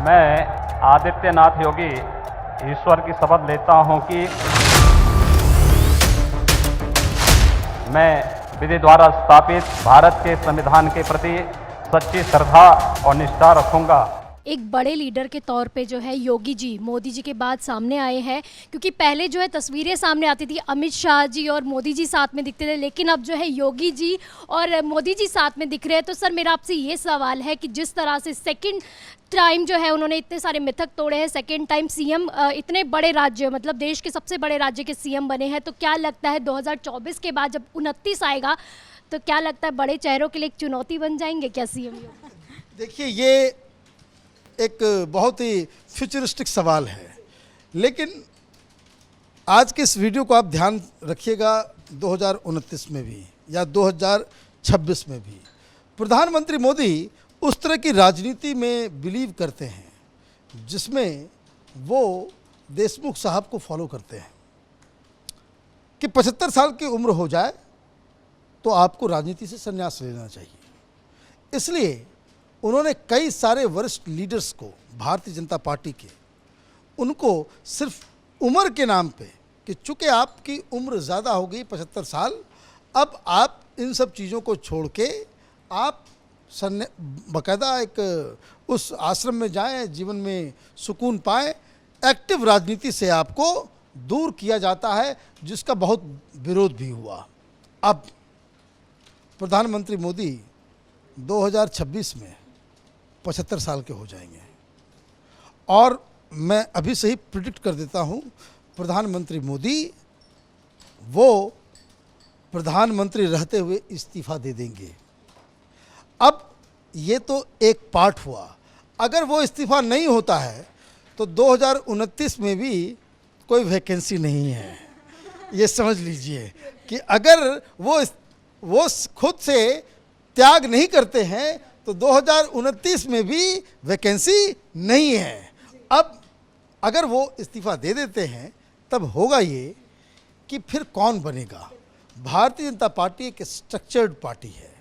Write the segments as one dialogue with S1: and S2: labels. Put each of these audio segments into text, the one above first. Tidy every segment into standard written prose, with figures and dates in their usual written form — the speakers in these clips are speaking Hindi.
S1: मैं आदित्यनाथ योगी ईश्वर की शपथ लेता हूं कि मैं विधि द्वारा स्थापित भारत के संविधान के प्रति सच्ची श्रद्धा और निष्ठा रखूंगा।
S2: एक बड़े लीडर के तौर पे जो है योगी जी मोदी जी के बाद सामने आए हैं, क्योंकि पहले जो है तस्वीरें सामने आती थी अमित शाह जी और मोदी जी साथ में दिखते थे, लेकिन अब जो है योगी जी और मोदी जी साथ में दिख रहे हैं। तो सर मेरा आपसे ये सवाल है कि जिस तरह से सेकंड टाइम जो है उन्होंने इतने सारे मिथक तोड़े हैं, सेकंड टाइम सीएम इतने बड़े राज्य मतलब देश के सबसे बड़े राज्य के सीएम बने हैं, तो क्या लगता है 2024 के बाद जब 29 आएगा तो क्या लगता है बड़े चेहरों के लिए एक चुनौती बन जाएंगे क्या सीएम?
S3: देखिए, ये एक बहुत ही फ्यूचरिस्टिक सवाल है, लेकिन आज के इस वीडियो को आप ध्यान रखिएगा 2029 में भी या 2026 में भी प्रधानमंत्री मोदी उस तरह की राजनीति में बिलीव करते हैं जिसमें वो देशमुख साहब को फॉलो करते हैं कि 75 साल की उम्र हो जाए तो आपको राजनीति से संन्यास लेना चाहिए। इसलिए उन्होंने कई सारे वरिष्ठ लीडर्स को भारतीय जनता पार्टी के उनको सिर्फ उम्र के नाम पे कि चूँकि आपकी उम्र ज़्यादा हो गई 75 साल, अब आप इन सब चीज़ों को छोड़ के आप बाकायदा एक उस आश्रम में जाएं, जीवन में सुकून पाएं। एक्टिव राजनीति से आपको दूर किया जाता है, जिसका बहुत विरोध भी हुआ। अब प्रधानमंत्री मोदी 2026 में 75 साल के हो जाएंगे और मैं अभी से ही प्रिडिक्ट कर देता हूँ, प्रधानमंत्री मोदी वो प्रधानमंत्री रहते हुए इस्तीफ़ा दे देंगे। अब ये तो एक पार्ट हुआ, अगर वो इस्तीफ़ा नहीं होता है तो 2029 में भी कोई वैकेंसी नहीं है। ये समझ लीजिए कि अगर वो खुद से त्याग नहीं करते हैं तो 2029 में भी वैकेंसी नहीं है। अब अगर वो इस्तीफ़ा दे देते हैं तब होगा ये कि फिर कौन बनेगा। भारतीय जनता पार्टी एक स्ट्रक्चर्ड पार्टी है,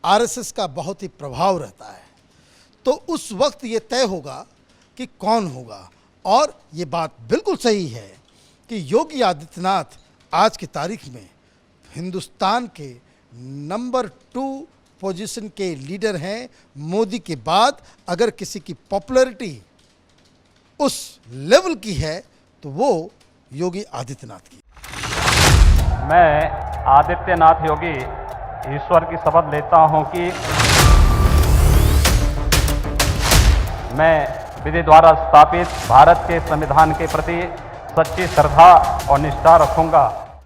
S3: आरएसएस का बहुत ही प्रभाव रहता है, तो उस वक्त ये तय होगा कि कौन होगा। और ये बात बिल्कुल सही है कि योगी आदित्यनाथ आज की तारीख में हिंदुस्तान के नंबर 2 पोजीशन के लीडर हैं। मोदी के बाद अगर किसी की पॉपुलैरिटी उस लेवल की है तो वो योगी आदित्यनाथ की।
S1: मैं आदित्यनाथ योगी ईश्वर की शपथ लेता हूं कि मैं विधि द्वारा स्थापित भारत के संविधान के प्रति सच्ची श्रद्धा और निष्ठा रखूंगा।